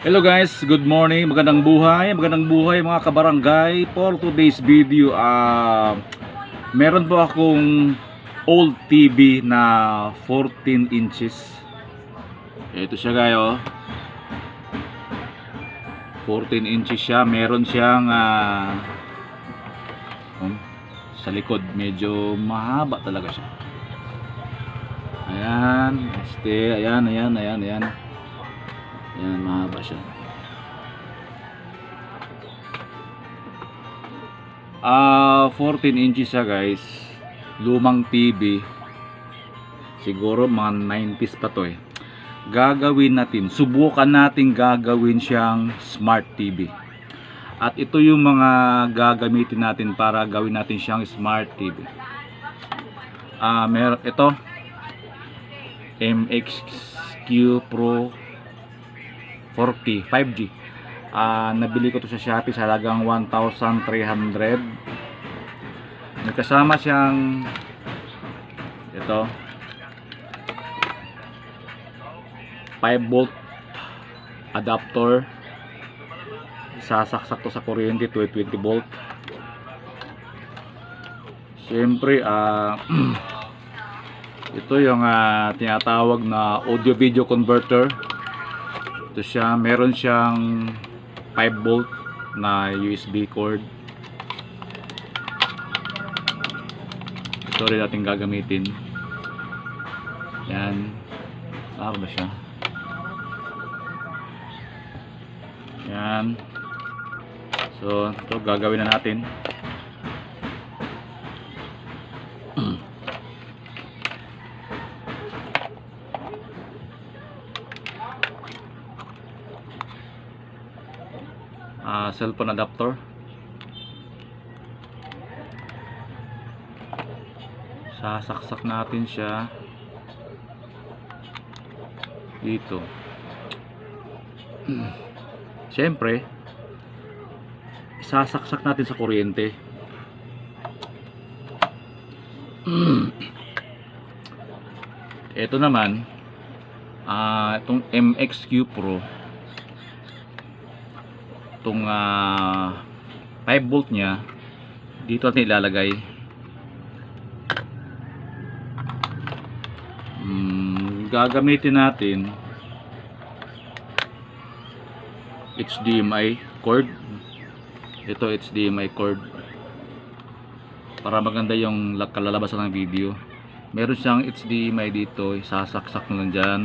Hello guys, good morning, magandang buhay mga kabarangay. For today's video, meron po akong old TV na 14 inches. Ito siya guys, 14 inches siya. Meron siyang sa likod, medyo mahaba talaga siya. Ayan, ayan. Yan, mahaba siya. 14 inches siya guys. Lumang TV. Siguro mga 90s pa to eh. Subukan natin gagawin siyang smart TV. At ito yung mga gagamitin natin para gawin natin siyang smart TV. Ito MXQ Pro 4K 5G. Nabili ko to sa Shopee sa halagang 1,300. May kasama siyang ito 5V adapter. Sasaksak to sa kuryente, 220V. Siyempre ito yung tinatawag na audio video converter. Ito siya, meron siyang 5V na USB cord. Ito rin natin gagamitin. Yan. Ano ba siya? Yan. So, ito gagawin na natin. Cellphone adapter. Sasaksak natin siya dito. Siyempre, sasaksak natin sa kuryente. Ito naman, itong MXQ Pro. Itong 5V nya dito natin ilalagay. Gagamitin natin HDMI cord. Ito HDMI cord para maganda yung kalalabasan ng video. Meron siyang HDMI dito, isasaksak mo lang dyan.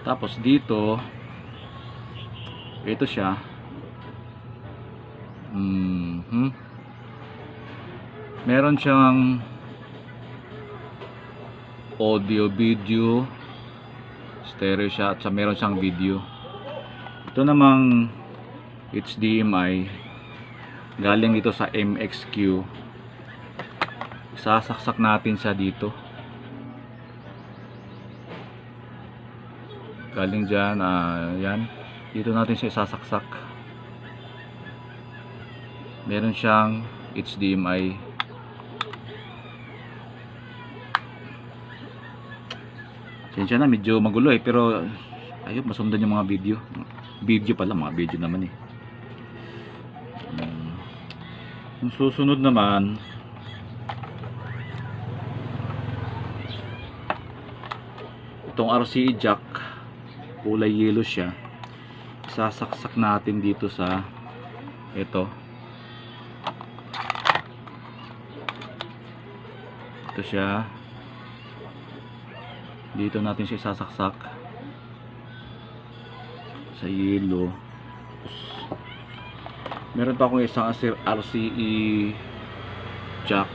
Tapos dito, ito siya. Meron siyang audio, video, stereo siya, at meron siyang video. Ito namang HDMI, galing dito sa MXQ. Sasaksak natin siya dito. Galing dyan, yan. Dito natin siya isasaksak. Meron siyang HDMI. Sensya na, medyo magulo eh. Pero, ayun, masundan yung mga video. Video pala, mga video naman eh. Yung susunod naman, itong RCA jack. Kulay yellow siya. Sasaksak natin dito sa ito. Ito siya. Dito natin siya sasaksak sa yellow. Meron pa akong isang RCA jack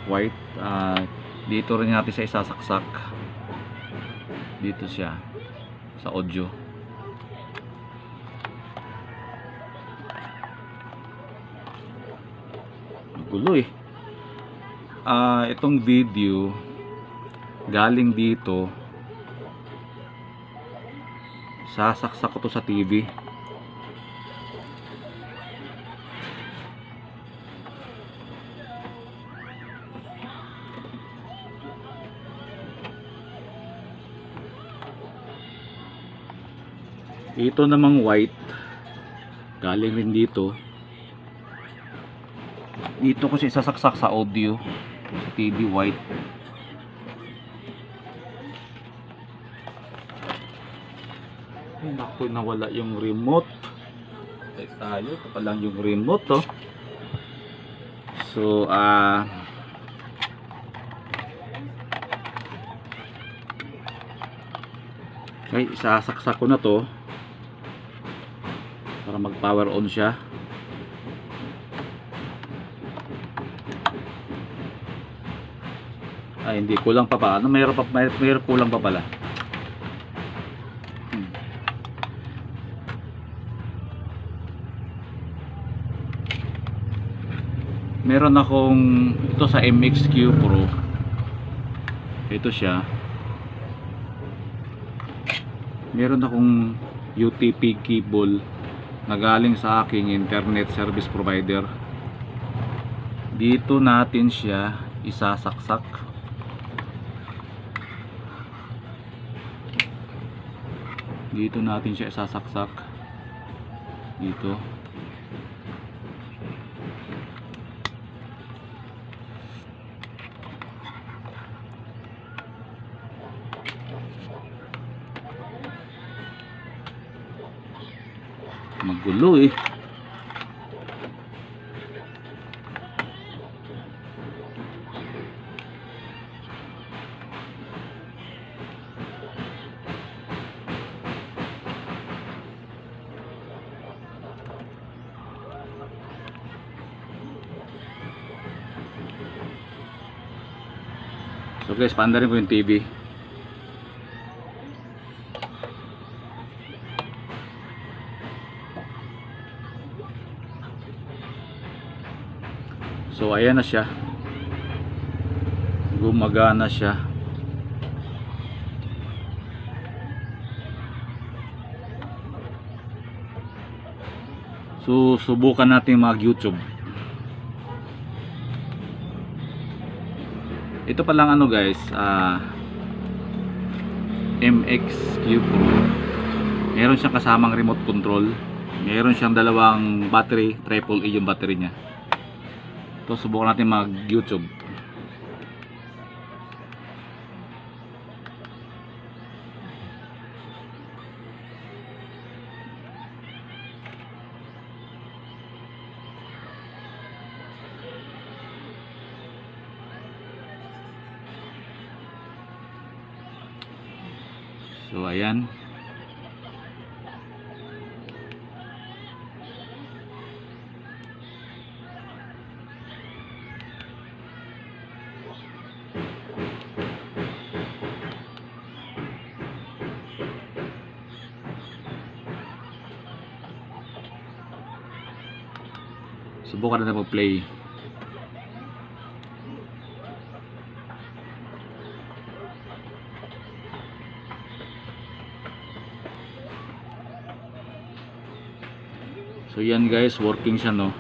white. Dito rin natin siya isasaksak. Dito siya sa audio. Gulo eh. Itong video galing dito, sasaksak ko to sa TV. Ito namang white, galing rin dito. Dito ko siya isasaksak sa audio, sa TV white. Ay naku, nawala yung remote. Tayo, ito pa lang yung remote to. So okay, isasaksak ko na to para mag power on siya. Ay, hindi, kulang pa pa. Ano, mayroon kulang pa pala. Meron akong ito sa MXQ Pro. Ito siya. Meron akong UTP cable na galing sa aking internet service provider. Dito natin siya isasaksak. Dito natin siya isasaksak. Dito. Magulo eh. So guys, paanda rin po yung TV. So ayan na siya. Gumagana siya. So subukan natin mag-YouTube. Ito pa lang ano guys, MXQ Pro. Meron siyang kasamang remote control. Meron siyang dalawang battery, AAA yung battery niya. Ito, subukan natin mag-YouTube. So ayan. Subukan na mag-play. So yan guys, working siya no.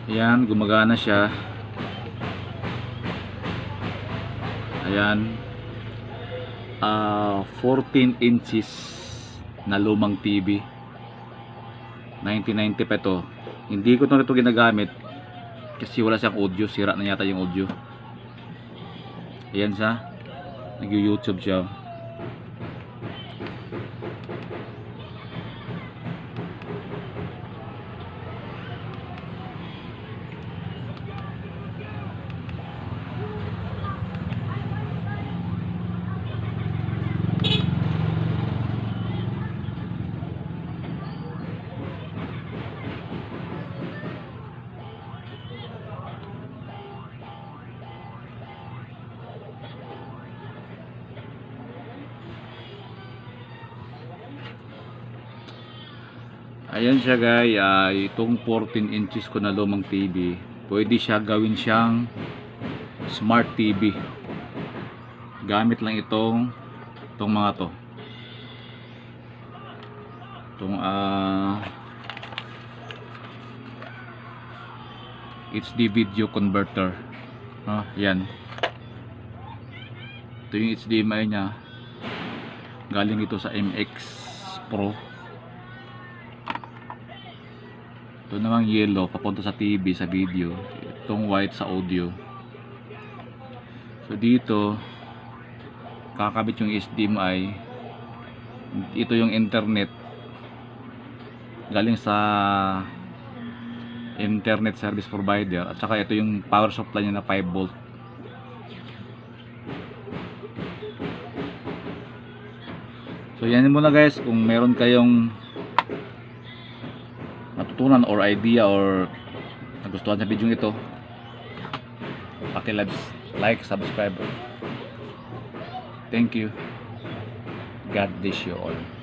Ayan, gumagana siya. Ayan. 14 inches na lumang TV. 1990 pa ito. Hindi ko ito ginagamit kasi wala siyang audio, sira na yata yung audio. Ayan siya, nag-YouTube siya. Ayan siya guys, itong 14 inches ko na lumang TV, pwede siya gawin siyang smart TV. Gamit lang itong mga to. Itong HD video converter. Yan. Ito yung HDMI nya. Galing ito sa MX Pro. Ito namang yellow papunta sa TV, sa video. Itong white sa audio. So dito kakabit yung HDMI. Ito yung internet galing sa internet service provider, at saka ito yung power supply niya na 5 volt. So yan muna guys, kung meron kayong natutunan or idea or nagustuhan sa video ito, like, subscribe. Thank you. God bless you all.